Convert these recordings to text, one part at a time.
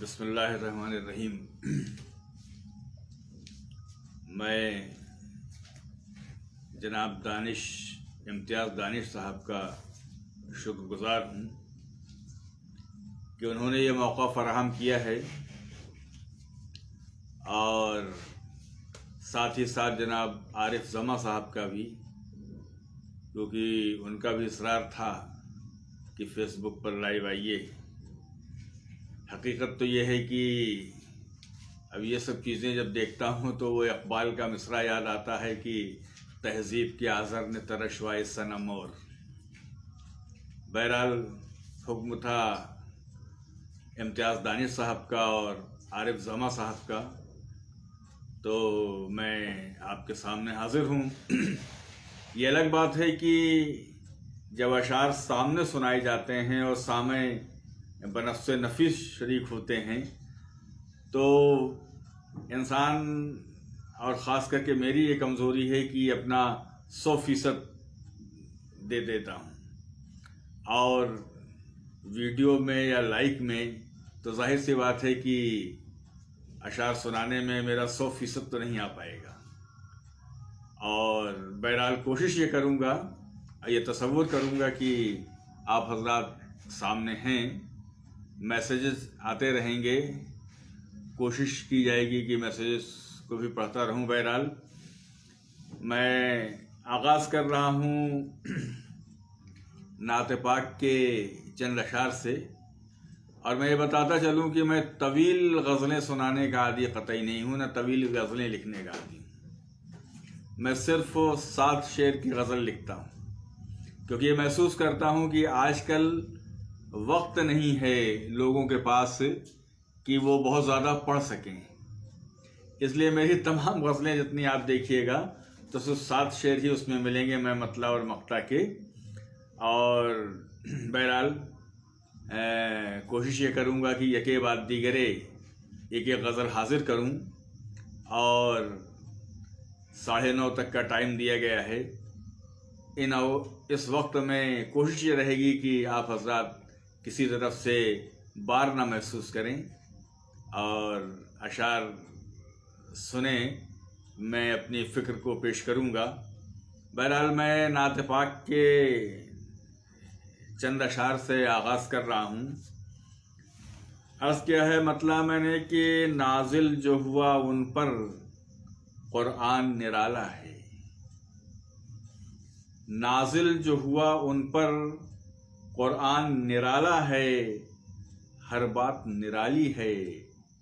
बिस्मिल्लाहिर्रहमानिर्रहीम। मैं जनाब इम्तियाज़ दानिश साहब का शुक्रगुज़ार हूँ कि उन्होंने ये मौका फ़राहम किया है और साथ ही साथ जनाब आरिफ जमा साहब का भी, क्योंकि उनका भी इसरार था कि फ़ेसबुक पर लाइव आइए। हकीकत तो ये है कि अब ये सब चीज़ें जब देखता हूँ तो वो इक़बाल का मिसरा याद आता है कि तहज़ीब के आज़र ने तरशवाए सनम। और बहरहाल हुक्म था इम्तियाज़ दानिश साहब का और आरिफ जमा साहब का, तो मैं आपके सामने हाज़िर हूँ। ये अलग बात है कि जब अशार सामने सुनाए जाते हैं और सामे बनफ़्से नफीस शरीक होते हैं तो इंसान, और ख़ास करके मेरी ये कमज़ोरी है कि अपना 100% दे देता हूँ, और वीडियो में या लाइक में तो जाहिर सी बात है कि अशार सुनाने में मेरा 100% तो नहीं आ पाएगा। और बहरहाल कोशिश ये करूँगा, ये तसव्वुर करूँगा कि आप हज़रात सामने हैं, मैसेजेस आते रहेंगे, कोशिश की जाएगी कि मैसेजेस को भी पढ़ता रहूं। बहरहाल मैं आगाज़ कर रहा हूं नात पाक के चंद अशार से, और मैं ये बताता चलूं कि मैं तवील गज़लें सुनाने का आदी क़तई नहीं हूं, ना तवील गज़लें लिखने का आदी हूं। मैं सिर्फ़ 7 शेर की गज़ल लिखता हूं, क्योंकि ये महसूस करता हूं कि आजकल वक्त नहीं है लोगों के पास कि वो बहुत ज़्यादा पढ़ सकें। इसलिए मेरी तमाम गज़लें जितनी आप देखिएगा तो सिर्फ 7 शेर ही उसमें मिलेंगे, मैं मतला और मक्ता के। और बहरहाल कोशिश ये करूँगा कि यके बाद दीगरे एक एक गज़ल हाज़िर करूँ, और 9:30 तक का टाइम दिया गया है। इस वक्त में कोशिश ये रहेगी कि आप हज़रात किसी तरफ से बार ना महसूस करें और अशार सुने, मैं अपनी फ़िक्र को पेश करूँगा। बहरहाल मैं नात पाक के चंद अशार से आगाज़ कर रहा हूँ। अर्ज़ किया है मतलब मैंने कि नाजिल जो हुआ उन पर क़ुरआन निराला है, नाजिल जो हुआ उन पर क़ुरआन निराला है, हर बात निराली है,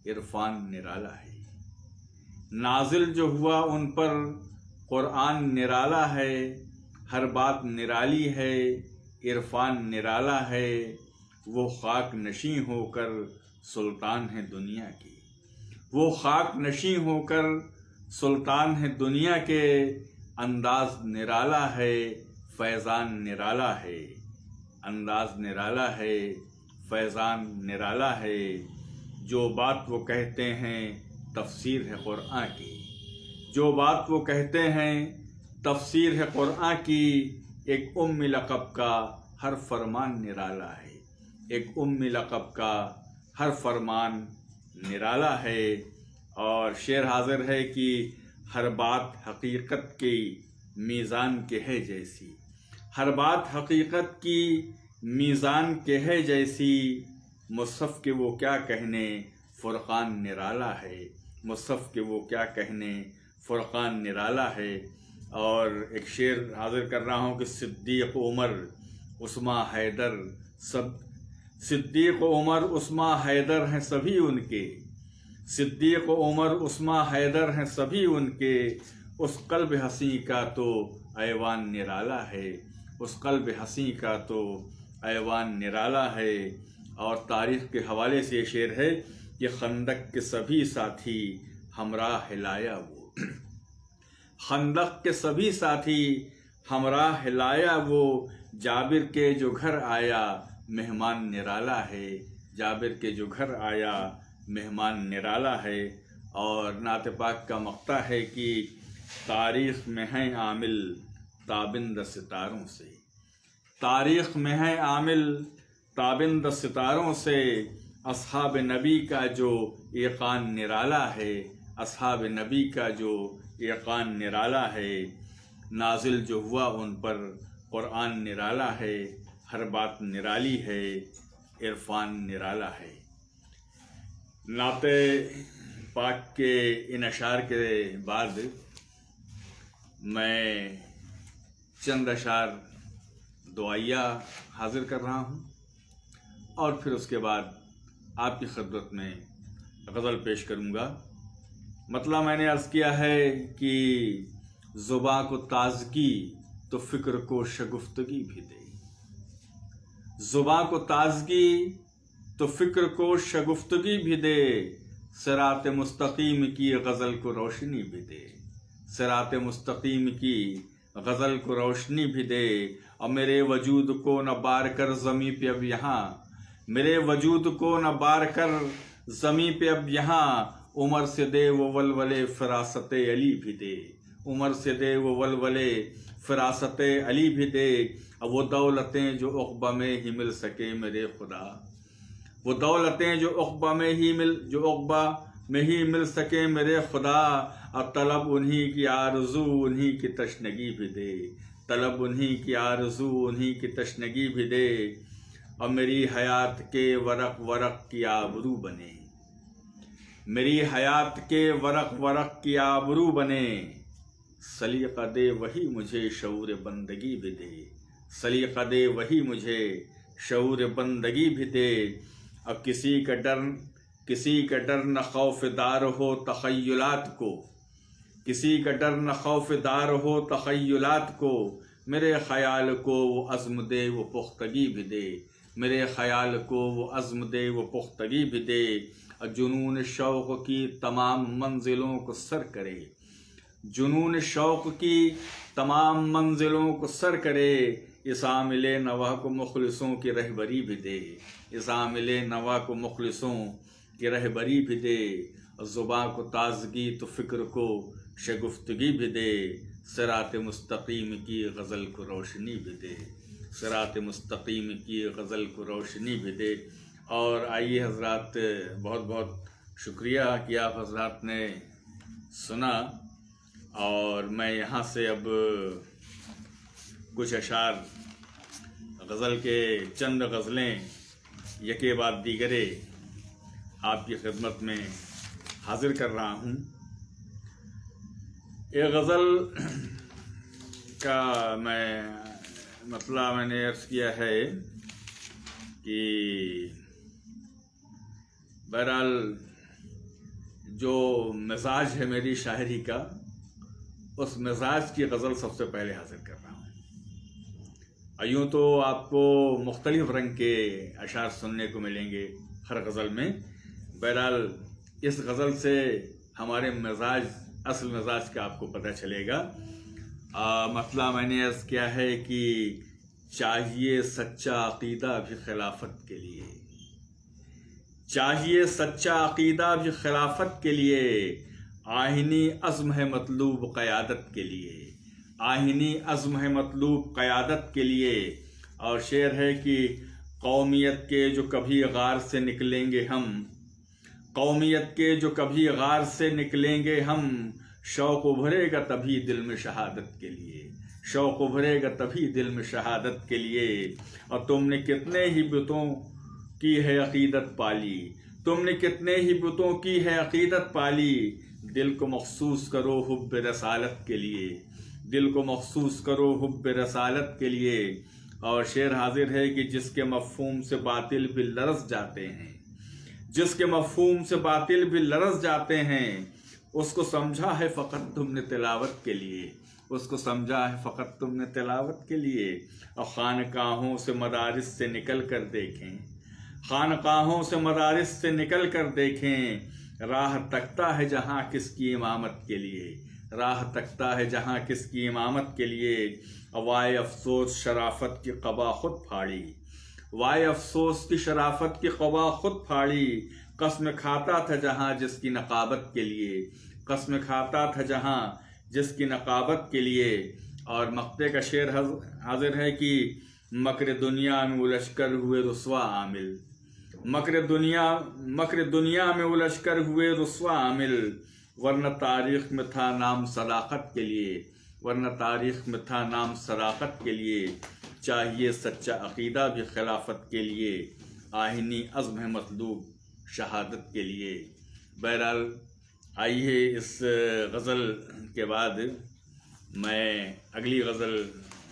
इरफान निराला है। नाजिल जो हुआ उन पर क़ुरआन निराला है, हर बात निराली है, इरफान निराला है। वो खाक नशी होकर सुल्तान है दुनिया की, वो खाक नशी होकर सुल्तान है दुनिया के। अंदाज़ निराला है, फैज़ान निराला है, अंदाज़ निराला है, फैज़ान निराला है। जो बात वो कहते हैं तफ़सीर है क़ुरआन की, जो बात वो कहते हैं तफ़सीर है क़ुरआन की। एक उम्मी लक़ब का हर फरमान निराला है, एक उम्मी लक़ब का हर फरमान निराला है। और शेर हाज़िर है कि हर बात हकीकत की मीज़ान के है जैसी, हर बात हकीकत की मीज़ान के है जैसी। मुसफ़ के वो क्या कहने फ़ुरक़ान निराला है, मुसफ़ के वो क्या कहने फ़ुरक़ान निराला है। और एक शेर हाज़िर कर रहा हूँ कि सिद्दीक़ उमर उस्मा हैदर सब, सिद्दीक़ उमर उस्मा हैदर हैं सभी उनके, सिद्दीक़ उमर उस्मा हैदर हैं सभी उनके। उस क़ल्ब हसी का तो ऐवान निराला है, उस क़ल्ब हसी का तो ऐवान निराला है। और तारीख़ के हवाले से ये शेर है कि खंदक के सभी साथी हमराह हिलाया वो, खंदक के सभी साथी हमराह हिलाया वो। जाबिर के जो घर आया मेहमान निराला है, जाबिर के जो घर आया मेहमान निराला है। और नात पाक का मक्ता है कि तारीख़ में है आमिल ताबिंद सितारों से, तारीख़ में है आमिल ताबिंद सितारों से। अस्हाब नबी का जो ईकान निराला है, अस्हाब नबी का जो ईकान निराला है, नाजिल जो हुआ उन पर कुरान निराला है, हर बात निराली है, इरफान निराला है। नाते पाक के इन अशार के बाद मैं चंद अशार दुआया हाजिर कर रहा हूँ और फिर उसके बाद आपकी खिदमत में गज़ल पेश करूँगा। मतलब मैंने अर्ज़ किया है कि ज़ुबां को ताज़गी तो फ़िक्र को शगुफ्तगी भी दे, ज़ुबां को ताज़गी तो फ़िक्र को शगुफ्तगी भी दे, सिरात मुस्तकीम की गज़ल को रोशनी भी दे, सिरात मुस्तकीम की गज़ल को रोशनी भी दे। और मेरे वजूद को न बार कर ज़मीं पे अब यहाँ, मेरे वजूद को न बार कर ज़मीं पे अब यहाँ, उमर से दे वो वलवले फ़िरासत अली भी दे, उमर से दे वो वलवले फ़िरासत अली भी दे। अब वो दौलतें जो उक़बा में ही मिल सके मेरे खुदा, वो दौलतें जो उक़बा में ही मिल सके मेरे खुदा। अब तलब उन्हीं की आरज़ू उन्हीं की तशनगी भी दे, तलब उन्हीं की आरज़ू उन्हीं की तशनगी भी दे। और मेरी हयात के वरक़ वरक़ की आबरू बने, मेरी हयात के वरक़ वरक़ की आबरू बने। सलीक़ा दे वही मुझे शऊर बंदगी भी दे, सलीक़ा दे वही मुझे शऊर बंदगी भी दे। अब किसी का डर न खौफदार हो तख़य्युलात को, किसी का डर न खौफदार हो तख़य्युलात को। मेरे ख़याल को वो अज़्म दे वो पुख्तगी भी दे, मेरे ख़याल को वो अज़्म दे वो पुख्तगी भी दे। और जुनून शौक़ की तमाम मंजिलों को सर करे, जुनून शौक़ की तमाम मंजिलों को सर करे। इस आमिले नवा को मुखलिसों की रहबरी भी दे, इस आमिले नवा को मुखलिसों की रहबरी भी दे। ज़ुबां को ताज़गी तो फ़िक्र को शगुफ्तगी भी दे, सिरात मुस्तकीम की गज़ल को रोशनी भी दे, सिरात मुस्तकीम की गज़ल को रोशनी भी दे। और आइए हज़रात, बहुत बहुत शुक्रिया कि आप हज़रात ने सुना। और मैं यहाँ से अब कुछ अशार गज़ल के चंद गज़लें यके बाद दीगरे आपकी खिदमत में हाजिर कर रहा हूँ। एक गज़ल का मैंने अर्ज़ किया है कि बहरहाल जो मिजाज है मेरी शायरी का, उस मिजाज की गज़ल सबसे पहले हाजिर कर रहा हूँ। यूँ तो आपको मुख्तलिफ़ रंग के अशार सुनने को मिलेंगे हर गज़ल में, बहरहाल इस गज़ल से हमारे मिजाज, असल मिजाज का आपको पता चलेगा। मतलब मैंने अर्ज़ किया है कि चाहिए सच्चा अक़ीदा भी खिलाफत के लिए, चाहिए सच्चा अक़ीदा भी खिलाफत के लिए। आहिनी अज़्म है मतलूब क़यादत के लिए, आहिनी अज़्म है मतलूब क़यादत के लिए। और शेर है कि कौमियत के जो कभी गार से निकलेंगे हम, कौमियत के जो कभी गार से निकलेंगे हम, शौक़ उभरेगा तभी दिल में शहादत के लिए, शौक़ उभरेगा तभी दिल में शहादत के लिए। और तुमने कितने ही बुतों की है अक़ीदत पाली, तुमने कितने ही बुतों की है अक़ीदत पाली। दिल को मखसूस करो हुब्ब रसालत के लिए, दिल को मखसूस करो हुब्ब रसालत के लिए। और शेर हाजिर है कि जिसके मफ़हूम से बातिल भी लरज़ जाते हैं, जिसके मफ़हूम से बातिल भी लरज़ जाते हैं, उसको समझा है फ़कत तुमने तिलावत के लिए, उसको समझा है फ़कत तुमने तिलावत के लिए। और ख़ानकाहों से मदारिस से निकल कर देखें, ख़ानकाहों से मदारिस से निकल कर देखें, राह तकता है जहाँ किसकी इमामत के लिए, राह तकता है जहाँ किसकी इमामत के लिए। वाए अफसोस शराफत की क़बा खुद फाड़ी, वाए अफसोस की शराफत की क़बा खुद फाड़ी। कसम खाता था जहाँ जिसकी नक़ाबत के लिए, कसम खाता था जहाँ जिसकी नक़ाबत के लिए। और मक्ते का शेर हाजिर है कि मकर दुनिया में उलझ कर हुए रुस्वा आमिल, मक्र दुनिया में उलझकर हुए रुस्वा आमिल, वरना तारीख में था नाम सदाकत के लिए, वरना तारीख में था नाम सदाकत के लिए, चाहिए सच्चा अकीदा भी खिलाफत के लिए, आहिनी अज़्म है मतलूब शहादत के लिए। बहरहाल आइए इस गज़ल के बाद मैं अगली गज़ल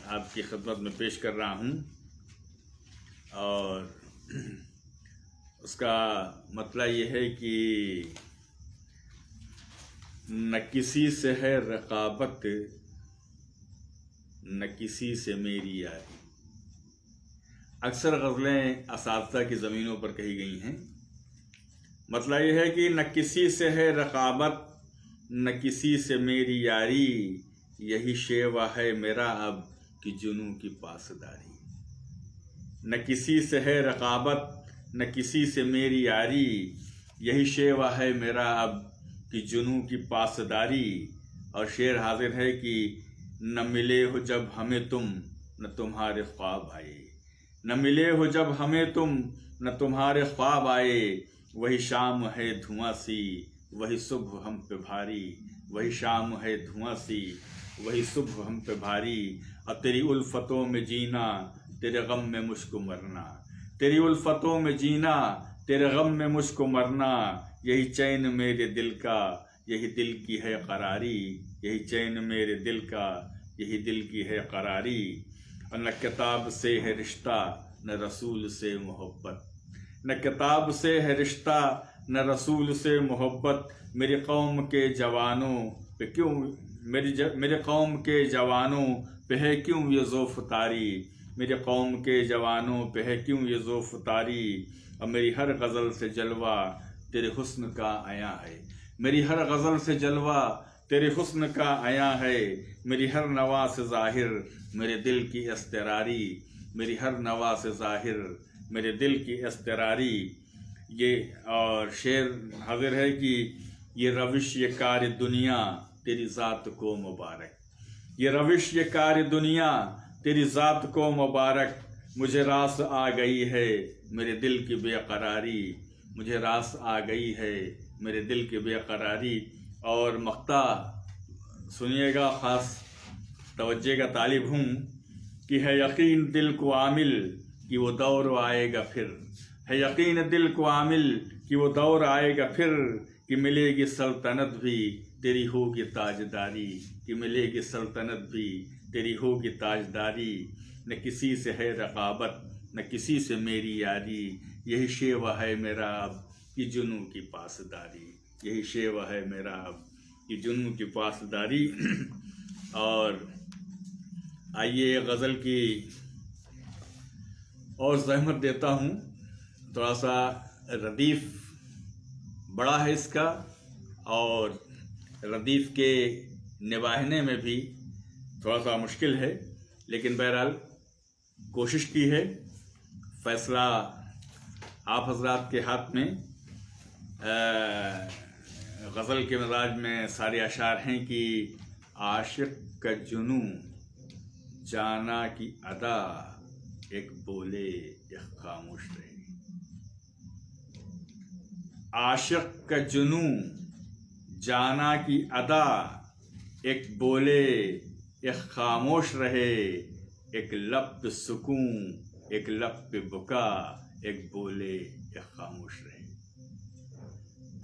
आपकी खिदमत में पेश कर रहा हूँ और उसका मतलब ये है कि न किसी से है रकाबत, न किसी से मेरी यारी। अक्सर गज़लें असातिज़ा की ज़मीनों पर कही गई हैं। मतलब ये है कि न किसी से है रकाबत, न किसी से मेरी यारी, यही शेवा है मेरा अब कि जुनूं की पासदारी। न किसी से है रकाबत, न किसी से मेरी यारी, यही शेवा है मेरा अब कि जुनूं की पासदारी। और शेर हाजिर है कि न मिले हो जब हमें तुम, न तुम्हारे ख्वाब आए, न मिले हो जब हमें तुम, न तुम्हारे ख्वाब आए, वही शाम है धुआं सी, वही सुबह हम पे भारी, वही शाम है धुआं सी, वही सुबह हम पे भारी। और तेरी उल्फतों में जीना, तेरे गम में मुझको मरना, तेरी उल्फतों में जीना, तेरे गम में मुझको मरना, यही चैन मेरे दिल का, यही दिल की है करारी, यही चैन मेरे दिल का, यही दिल की है करारी। और न किताब से है रिश्ता, न रसूल से मोहब्बत, न किताब से है रिश्ता, न रसूल से मोहब्बत। मेरी कौम के जवानों पे क्यों, मेरे कौम के जवानों पे है क्यों ये ज़ोफ़ तारी, मेरे कौम के जवानों पे है क्यों ये ज़ोफ़ तारी। और मेरी हर गज़ल से जलवा तेरे हुस्न का आया है, मेरी हर गज़ल से जलवा तेरे हुस्न का आया है। मेरी हर नवा से ज़ाहिर मेरे दिल की इस्तरारी, मेरी हर नवा से ज़ाहिर मेरे दिल की इस्तरारी। ये और शेर हाजिर है कि ये रविश ये कार दुनिया तेरी ज़ात को मुबारक, ये रविश ये कार दुनिया तेरी ज़ात को मुबारक। मुझे रास आ गई है मेरे दिल की बेकरारी, मुझे रास आ गई है मेरे दिल की बेकरारी। और मक्ता सुनिएगा, ख़ास तवज्जे का तालिब हूँ कि है यकीन दिल को आमिल कि वो दौर आएगा फिर, है यकीन दिल को आमिल कि वो दौर आएगा फिर, कि मिलेगी सल्तनत भी तेरी होगी ताजदारी, कि मिलेगी सल्तनत भी तेरी होगी ताजदारी। न किसी से है रकाबत, न किसी से मेरी यारी, यही शेवा है मेरा अब कि जुनूं की पासदारी, यही शेवा है मेरा अब कि जुनूं की पासदारी। और आइए गज़ल की और ज़हमत देता हूँ, थोड़ा सा रदीफ़ बड़ा है इसका और रदीफ़ के निभाने में भी थोड़ा सा मुश्किल है, लेकिन बहरहाल कोशिश की है। फ़ैसला आप हज़रात के हाथ में। गज़ल के मिजाज में सारे अशार हैं कि आशिक़ का जुनूं जाना की अदा, एक बोले एक खामोश रहे। आशिक़ का जुनूं जाना की अदा, एक बोले एक खामोश रहे। एक लब पे सुकून, एक लब पे बुका, एक बोले एक खामोश रहे।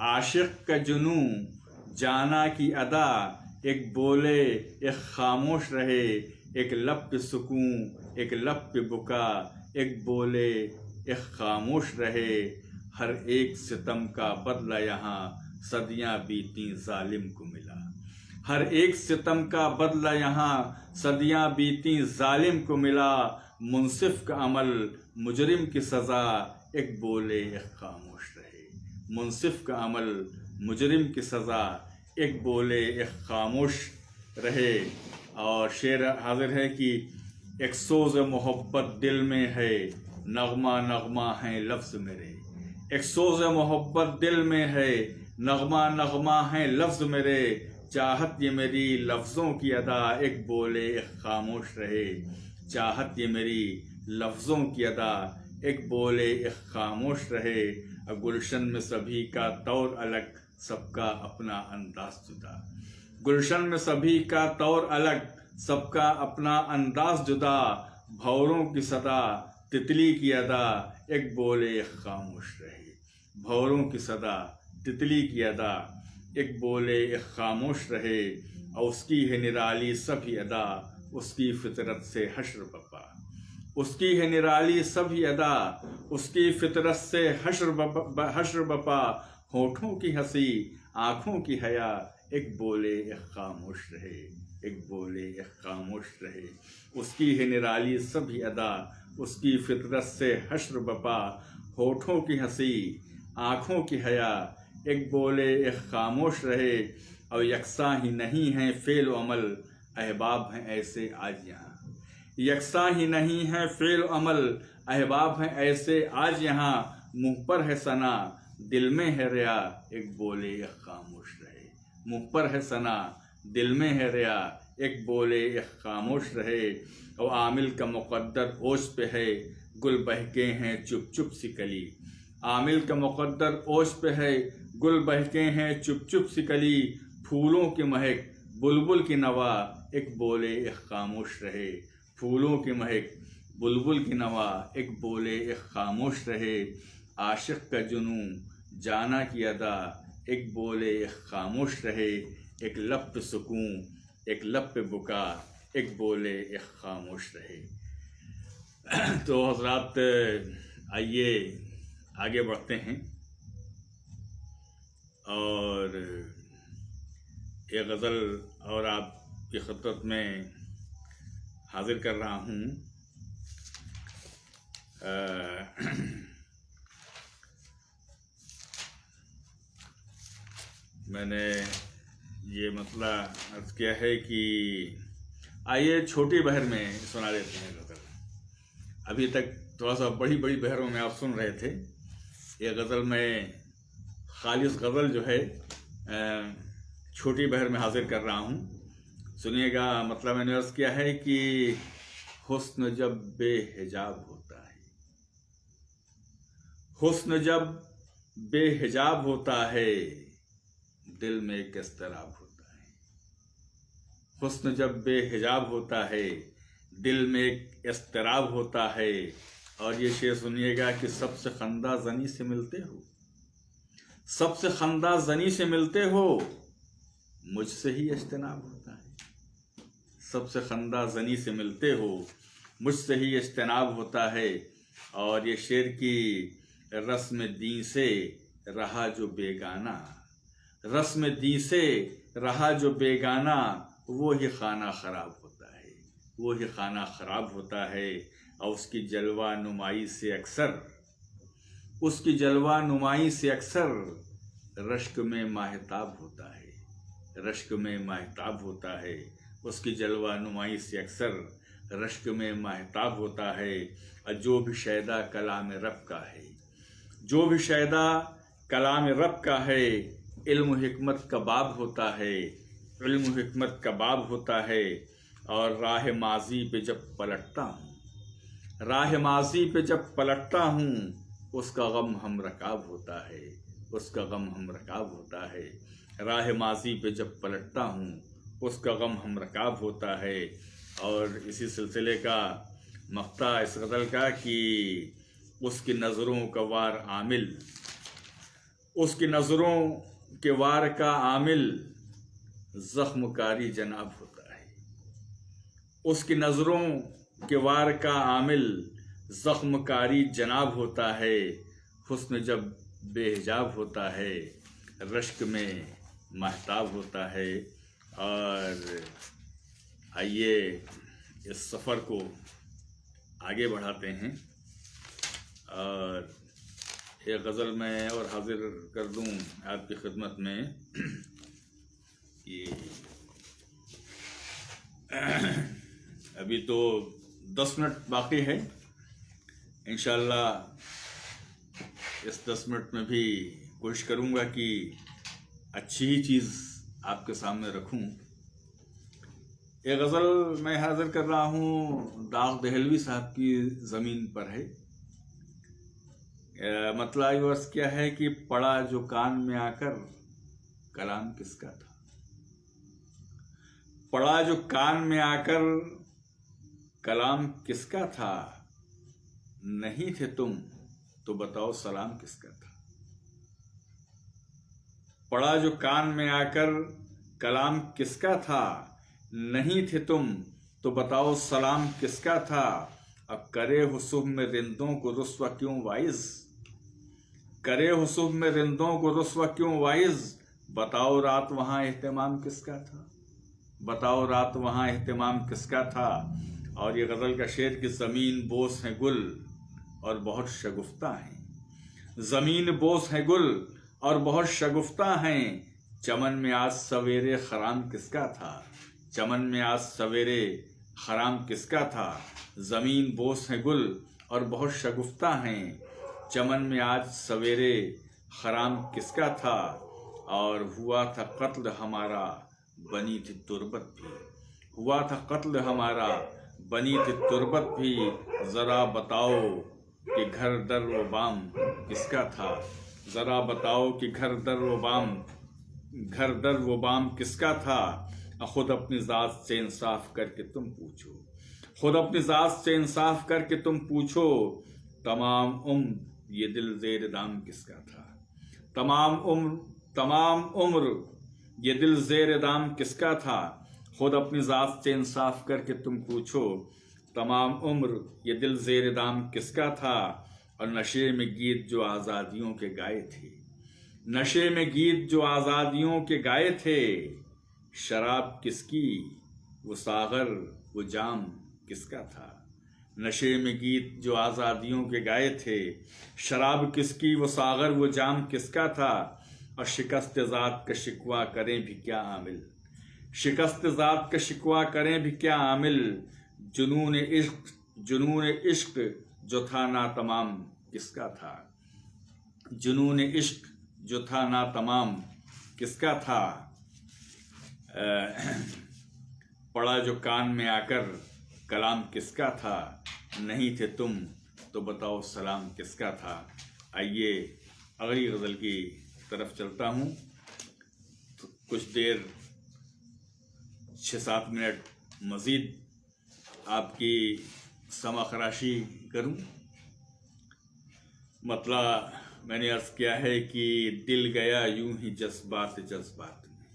आशिक़ का जुनूं जाना की अदा, एक बोले एक खामोश रहे। एक लब पे सुकून, एक लब पे बुका, एक बोले एक खामोश रहे। हर एक सितम का बदला यहाँ सदियाँ बीती जालिम को मिला, हर एक सितम का बदला यहाँ सदियाँ बीती जालिम को मिला। मुनसिफ का अमल मुजरिम की सज़ा, एक बोले एक खामोश रहे। मुनसिफ का अमल मुजरिम की सज़ा, एक बोले एक खामोश रहे। और शेर हाजिर है कि एक सोज़ मोहब्बत दिल में है, नगमा नगमा है लफ्ज़ मेरे। एक सोज़ मोहब्बत दिल में है, नगमा नगमा है लफ्ज़ मेरे। चाहत ये मेरी लफ्ज़ों की अदा, एक बोले एक खामोश रहे। चाहत ये मेरी लफ्ज़ों की अदा, एक बोले एक खामोश रहे। अब गुलशन में सभी का तौर अलग, सबका अपना अंदाज जुदा। गुलशन में सभी का तौर अलग, सबका अपना अंदाज जुदा। भंवरों की सदा तितली की अदा, एक बोले एक खामोश रहे। भंवरों की सदा तितली की अदा, एक बोले एक खामोश रहे। और उसकी है निराली सभी अदा, उसकी फितरत से हश्र बपा। उसकी है निराली सभी अदा, उसकी फितरत से हश्र बपा। होठों की हंसी आँखों की हया, एक बोले एक खामोश रहे। एक बोले एक खामोश रहे। उसकी है निराली सभी अदा, उसकी फितरत से हश्र बपा। होठों की हंसी आँखों की हया, एक बोले एक खामोश रहे। और यकसा ही नहीं है फेल अमल, अहबाब हैं ऐसे आज यहाँ। यकसा ही नहीं है फेल अमल, अहबाब हैं ऐसे आज यहाँ। मुँह पर है सना दिल में है रिया, एक बोले एक खामोश रहे। मुँह पर है सना दिल में है रिया, एक बोले एक खामोश रहे। और आमिल का मुक़द्दर ओश पे है, गुल बहके हैं चुप चुप सी कली। आमिल का मुक़द्दर ओश पे है, गुल बहके हैं चुप चुप सी कली। फूलों की महक बुलबुल की नवा, एक बोले एक खामोश रहे। फूलों की महक बुलबुल की नवा, एक बोले एक खामोश रहे। आशिक़ का जुनून जाना की अदा, एक बोले एक खामोश रहे। एक लब पे सुकून एक लब पे बुका, एक बोले एक खामोश रहे। तो हज़रात आइए आगे बढ़ते हैं और ये गज़ल और आपकी खिदमत में हाजिर कर रहा हूँ। मैंने ये मसला अर्ज़ किया है कि आइए छोटी बहर में सुना देते हैं गज़ल। अभी तक थोड़ा सा बड़ी बड़ी बहरों में आप सुन रहे थे। ये गज़ल में खालिस गज़ल जो है छोटी बहर में हाजिर कर रहा हूँ। सुनिएगा। मतलब मैंने अर्ज़ किया है कि हुस्न जब बेहिजाब होता है, हुस्न जब बेहिजाब होता है, दिल में एक इज़्तिराब होता है। हुस्न जब बेहिजाब होता है, दिल में एक इज़्तिराब होता है। और ये शेर सुनिएगा कि सबसे खंदा ज़नी से मिलते हो, सबसे खंदा ज़नी से मिलते हो, मुझसे ही इज्तिनाब होता है। सबसे खंदा ज़नी से मिलते हो, मुझसे ही इज्तिनाब होता है। और ये शेर की रस्म दी से रहा जो बेगाना, रस्म दी से रहा जो बेगाना, वो ही खाना ख़राब होता है, वो ही खाना ख़राब होता है। और उसकी जलवा नुमाई से अक्सर, उसकी जलवा नुमाई से अक्सर रश्क में माहताब होता है, रश्क में माहताब होता है। उसकी जलवा नुमाई से अक्सर रश्क में माहताब होता है। और जो भी शैदा कलाम रब का है, जो भी शैदा कलाम रब का है, इल्म हिकमत का बाब होता है, इल्म हिकमत का बाब होता है। और राह माजी पे जब पलटता हूँ, राह माजी पे जब पलटता हूँ, उसका गम हम रकाब होता है, उसका गम हम रकाब होता है। राह माजी पे जब पलटता हूँ, उसका गम हम रकाब होता है। और इसी सिलसिले का मक़ता इस गज़ल का कि उसकी नज़रों का वार आमिल, उसकी नज़रों के वार का आमिल ज़ख्मकारी जनाब होता है। उसकी नज़रों के वार का आमिल ज़ख्मकारी जनाब होता है। हुस्न जब बेहिजाब होता है, रश्क में महताब होता है। और आइए इस सफ़र को आगे बढ़ाते हैं। और एक गज़ल मैं और हाजिर कर दूं आपकी खिदमत में। ये अभी तो 10 मिनट बाकी है। इंशाअल्लाह इस 10 मिनट में भी कोशिश करूँगा कि अच्छी ही चीज़ आपके सामने रखूँ। ये गज़ल मैं हाजिर कर रहा हूँ दाग दहलवी साहब की ज़मीन पर है। मतलब बस क्या है कि पड़ा जो कान में आकर कलाम किसका था। पड़ा जो कान में आकर कलाम किसका था, नहीं थे तुम तो बताओ सलाम किसका था। पड़ा जो कान में आकर कलाम किसका था, नहीं थे तुम तो बताओ सलाम किसका था। अब करे हुसूब में रिंदों को रुस्वा क्यों वाइज, करे हुसूब में रिंदों को रुस्वा क्यों वाइज। बताओ रात वहां एहतमाम किसका था, बताओ रात वहां एहतमाम किसका था। और ये गजल का शेर कि जमीन बोस है गुल और बहुत शगुफ्ता हैं, जमीन बोस है गुल और बहुत शगुफ्ता हैं। चमन में आज सवेरे खराम किसका था, चमन में आज सवेरे खराम किसका था। जमीन बोस है गुल और बहुत शगुफ्ता हैं, चमन में आज सवेरे खराम किसका था। और हुआ था कत्ल हमारा बनी थी तुरबत भी, हुआ था कत्ल हमारा बनी थी तुरबत भी। जरा बताओ कि घर दर व बाम किसका था, जरा बताओ कि घर दर व बाम किसका था। खुद अपनी ज़ात से इंसाफ करके तुम पूछो, खुद अपनी ज़ात से इंसाफ करके तुम पूछो। तमाम उम्र ये दिल ज़ेर दाम किसका था, तमाम उम्र ये दिल ज़ेर दाम किसका था। खुद अपनी ज़ात से इंसाफ करके तुम पूछो। तमाम उम्र ये दिल ज़ेर दाम किसका था। और नशे में गीत जो आज़ादियों के गाए थे, नशे में गीत जो आज़ादियों के गाए थे। शराब किसकी वो सागर वो जाम किसका था, नशे में गीत जो आज़ादियों के गाए थे। शराब किसकी वो सागर वो जाम किसका था। और शिकस्त ज़ात का शिकवा करें भी क्या आमिल, शिकस्त ज़ात का शिकवा करें भी क्या आमिल। जुनून इश्क जो था ना तमाम किसका था, जुनून इश्क जो था ना तमाम किसका था। पड़ा जो कान में आकर कलाम किसका था, नहीं थे तुम तो बताओ सलाम किसका था। आइए अगली गज़ल की तरफ चलता हूँ। तो कुछ देर 6-7 मिनट मज़ीद आपकी समाखराशी करूँ। मतलब मैंने अर्ज़ किया है कि दिल गया यूं ही जज्बात जज्बात में,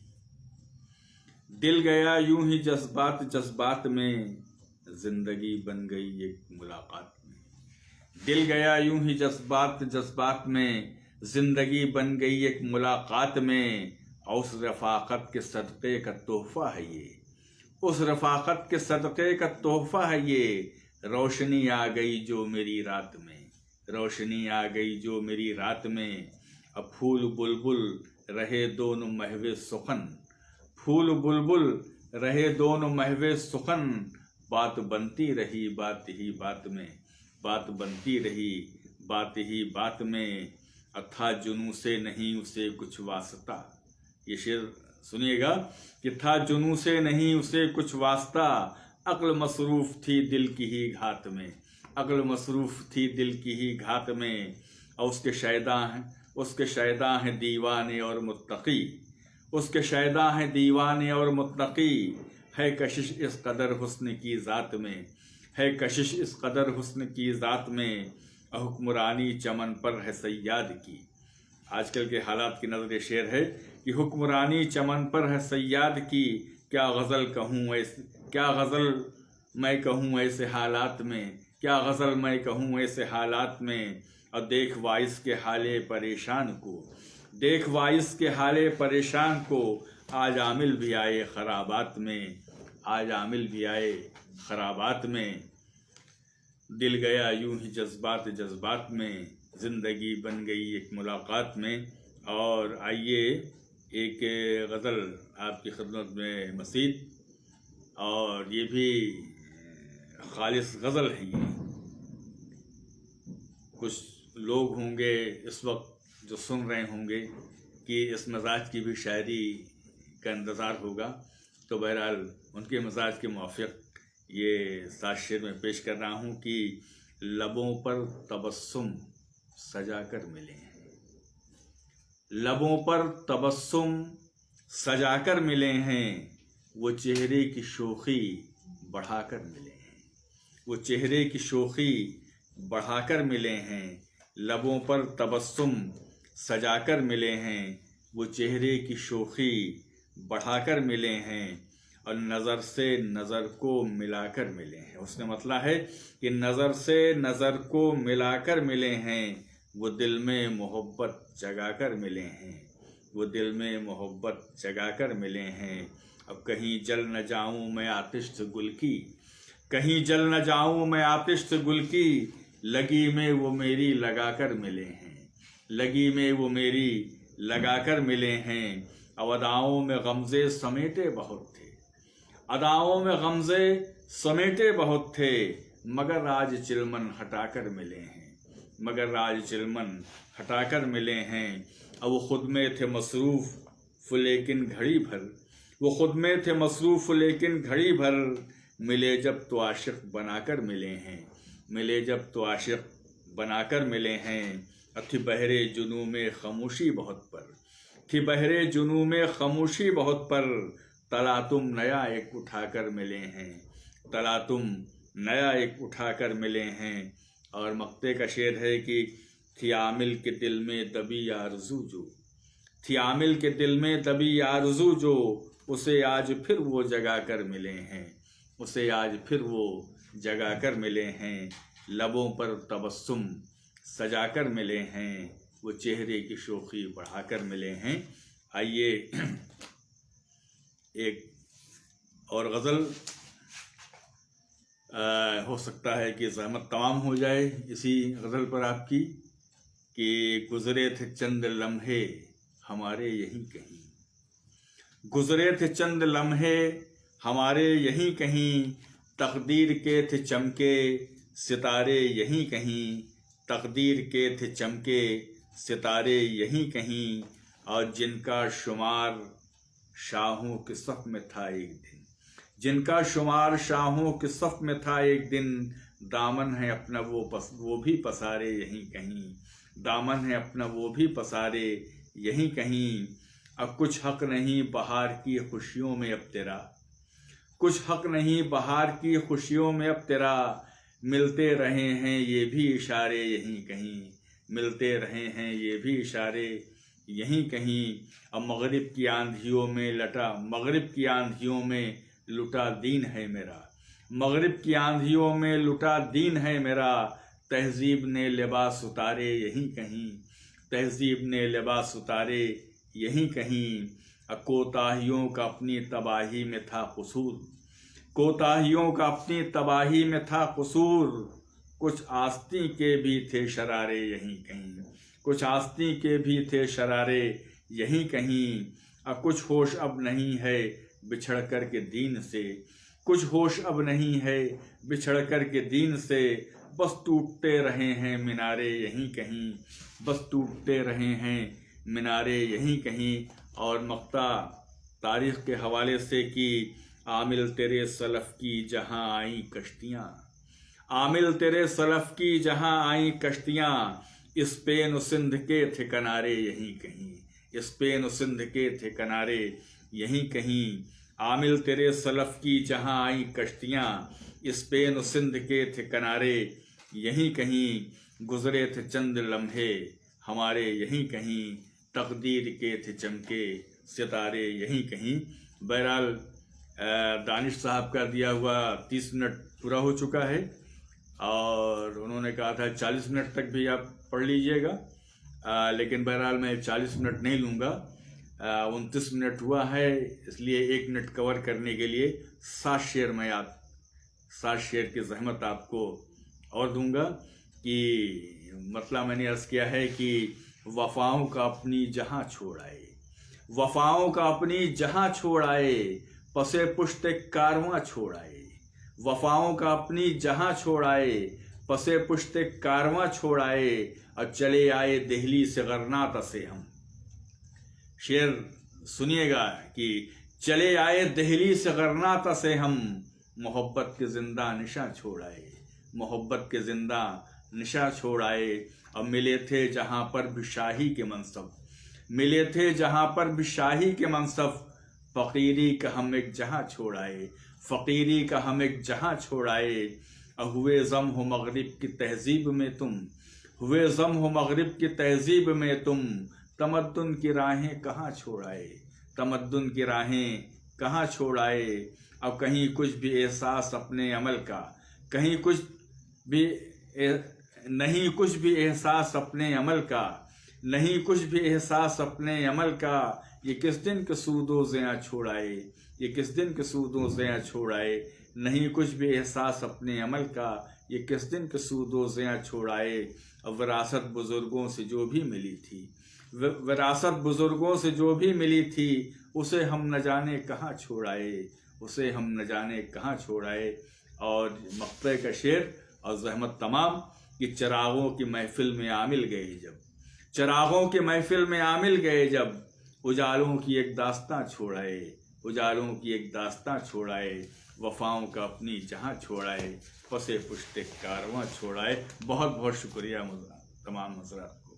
दिल गया यूं ही जज्बात जज्बात में। जिंदगी बन गई एक मुलाकात में, दिल गया यूं ही जज्बात जज्बात में। जिंदगी बन गई एक मुलाकात में। और उस रफ़ाक़त के सदक़े का तोहफ़ा है ये, उस रफ़ाक़त के सदक़े का तोहफ़ा है ये। रोशनी आ गई जो मेरी रात में, रोशनी आ गई जो मेरी रात में। अब फूल बुलबुल रहे दोनों महवे सुखन, फूल बुलबुल रहे दोनों महवे सुखन। बात बनती रही बात ही बात में, बात बनती रही बात ही बात में। था जुनू से नहीं उसे कुछ वास्ता, ये शेर सुनिएगा कि था जुनू से नहीं उसे कुछ वास्ता। अक्ल मसरूफ़ थी दिल की ही घात में, अक्ल मसरूफ़ थी दिल की ही घात में। और उसके शायदा हैं दीवाने और मुत्तकी, उसके शायदा हैं दीवाने और मुत्तकी। है कशिश इस कदर हुस्न की ज़ात में, है कशिश इस कदर हुस्न की ज़ात में। हुक्मरानी चमन पर है सैयाद की, आजकल के हालात की नज़र ये शेर है कि हुक्मरानी चमन पर है सैयाद की। क्या गज़ल कहूँ ऐसे, क्या गज़ल मैं कहूँ ऐसे हालात में, क्या गज़ल मैं कहूँ ऐसे हालात में। और देख वाइस के हाले परेशान को, देख वाइस के हाले परेशान को। आज आमिल भी आए ख़राबात में, आज आमिल भी आए ख़राबात में। दिल गया यूं ही जज्बात जज्बात में, ज़िंदगी बन गई एक मुलाकात में। और आइए एक गज़ल आपकी खिदमत में मज़ीद, और ये भी खालिस गज़ल है। ये कुछ लोग होंगे इस वक्त जो सुन रहे होंगे कि इस मिजाज की भी शायरी का इंतज़ार होगा, तो बहरहाल उनके मिजाज के मुवाफ़िक़ ये 7 शेर में पेश कर रहा हूँ कि लबों पर तबस्सुम सजाकर मिले हैं। लबों पर तबस्सुम सजाकर मिले हैं, वो चेहरे की शोखी बढ़ाकर मिले हैं। वो चेहरे की शोखी बढ़ाकर मिले हैं। लबों पर तबस्सुम सजाकर मिले हैं, वो चेहरे की शोखी बढ़ाकर मिले हैं। और नज़र से नज़र को मिलाकर मिले हैं। उसने मतलब है कि नज़र से नज़र को मिलाकर मिले हैं, वो दिल में मोहब्बत जगाकर मिले हैं। वो दिल में मोहब्बत जगाकर मिले हैं। अब कहीं जल न जाऊं मैं आतिश से गुल की, कहीं जल न जाऊं मैं आतिश से गुल की, लगी में वो मेरी लगाकर मिले हैं। लगी में वो मेरी लगाकर मिले हैं। अब अदाओं में गमज़े समेटे बहुत थे, अदाओं में गमज़े समेटे बहुत थे, मगर आज चिलमन हटाकर मिले हैं। मगर आज चिलमन हटाकर मिले हैं। अब वो खुद में थे मसरूफ़ लेकिन घड़ी भर, वो खुद में थे मसरूफ़ लेकिन घड़ी भर, मिले जब तो आशिक़ बनाकर मिले हैं। मिले जब तो आशिक़ बनाकर मिले हैं। थी बहरे जुनू में खामोशी बहुत पर, थी बहरे जुनू में खामोशी बहुत पर, तला तुम नया एक उठाकर मिले हैं। तला तुम नया एक उठाकर मिले हैं। और मक्ते का शेर है कि थी आमिल के दिल में दबी आरज़ू जो, थी आमिल के दिल में दबी आरज़ू जो, उसे आज फिर वो जगा कर मिले हैं। उसे आज फिर वो जगा कर मिले हैं। लबों पर तबस्सुम सजाकर मिले हैं, वो चेहरे की शोखी बढ़ाकर मिले हैं। आइए एक और गज़ल हो सकता है कि ज़हमत तमाम हो जाए इसी गज़ल पर आपकी, कि गुज़रे थे चंद लम्हे हमारे यहीं कहीं, गुज़रे थे चंद लम्हे हमारे यहीं कहीं, तकदीर के थे चमके सितारे यहीं कहीं, तकदीर के थे चमके सितारे यहीं कहीं, और जिनका शुमार शाहों के सफ़ में था एक दिन, जिनका शुमार शाहों के सफ़ में था एक दिन, दामन है अपना वो भी पसारे यहीं कहीं, दामन है अपना वो भी पसारे यहीं कहीं। अब कुछ हक़ नहीं बहार की खुशियों में अब तेरा, कुछ हक़ नहीं बहार की खुशियों में अब तेरा, मिलते रहे हैं ये भी इशारे यहीं कहीं, मिलते रहे हैं ये भी इशारे यहीं कहीं। अब मगरिब की आंधियों में लटा, मगरिब की आंधियों में लुटा दीन है मेरा, मगरिब की आंधियों में लुटा दीन है मेरा, तहज़ीब ने लिबास उतारे यहीं कहीं, तहज़ीब ने लिबास उतारे यहीं कहीं। कोताहियों का अपनी तबाही में था कसूर, कोताहियों का अपनी तबाही में था कसूर, कुछ आस्ती के भी थे शरारे यहीं कहीं, कुछ आस्ती के भी थे शरारे यहीं कहीं। अब कुछ होश अब नहीं है बिछड़ कर के दीन से, कुछ होश अब नहीं है बिछड़ कर के दीन से, बस टूटते रहे हैं मीनारे यहीं कहीं, बस टूटते रहे हैं मीनारे यहीं कहीं। और मक्ता तारीख़ के हवाले से कि आमिल तेरे सलफ़ की जहाँ आई कश्तियाँ, आमिल तेरे सलफ़ की जहाँ आई कश्तियाँ, स्पेन और सिंध के थे किनारे यहीं कहीं, स्पेन और सिंध के थे किनारे यहीं कहीं। आमिल तेरे सलफ़ की जहाँ आई कश्तियाँ, स्पेन और सिंध के थे किनारे यहीं कहीं, गुज़रे थे चंद लम्हे हमारे यहीं कहीं, तकदीर के थे चमके सितारे यहीं कहीं। बहरहाल दानिश साहब का दिया हुआ 30 मिनट पूरा हो चुका है और उन्होंने कहा था 40 मिनट तक भी आप पढ़ लीजिएगा, लेकिन बहरहाल मैं 40 मिनट नहीं लूँगा। 29 मिनट हुआ है, इसलिए 1 मिनट कवर करने के लिए 7 शेर मैं 7 शेर की ज़हमत आपको और दूंगा। कि मतलब मैंने अर्ज़ किया है कि वफ़ाओं का अपनी जहाँ छोड़ आए, वफ़ाओं का अपनी जहाँ छोड़ आए, पसे पुश्त कारवां छोड़ आए, वफ़ाओं का अपनी जहाँ छोड़ आए, पसे पुश्त कारवां छोड़ आए, और चले आए दिल्ली से गरनाता से हम। शेर सुनिएगा कि चले आए दिल्ली से गरनाता से हम, मोहब्बत के ज़िंदा निशा छोड़ आए, मोहब्बत के ज़िंदा निशा छोड़ आए, अब मिले थे जहाँ पर भी शाही के मनसब, मिले थे जहाँ पर भी शाही के मनसब, फ़कीरी का हम एक जहाँ छोड़ाए, फ़कीरी का हम एक जहाँ छोड़ाए। हुए ज़म हो मगरिब की तहज़ीब में तुम, हुए ज़म हो मगरिब की तहज़ीब में तुम, तमद्दुन की राहें कहाँ छोड़ाए, तमद्दुन की राहें कहाँ छोड़ाए। अब कहीं कुछ भी एहसास अपने अमल का, कहीं कुछ भी नहीं कुछ भी एहसास अपने अमल का, नहीं कुछ भी एहसास अपने अमल का। ये किस दिन के सूदो ज़िया छोड़ाए, ये किस दिन के सूदो ज़िया छोड़ाए। नहीं कुछ भी एहसास अपने अमल का, ये किस दिन के सूदो ज़िया छोड़ाए। अब विरासत बुज़ुर्गों से जो भी मिली थी, विरासत बुज़ुर्गों से जो भी मिली थी, उसे हम न जाने कहाँ छोड़ाए, उसे हम न जाने कहाँ छोड़ाए। और मक़ते का शेर और ज़हमत तमाम कि चिरागों की महफिल में आमिल गए जब, चिरागों की महफिल में आमिल गए जब, उजालों की एक दास्तां छोड़ाए, उजालों की एक दास्तां छोड़ाए। वफ़ाओं का अपनी जहाँ छोड़ाए, फसे पुश्ते कारवां छोड़ाए। बहुत बहुत शुक्रिया तमाम हज़रात।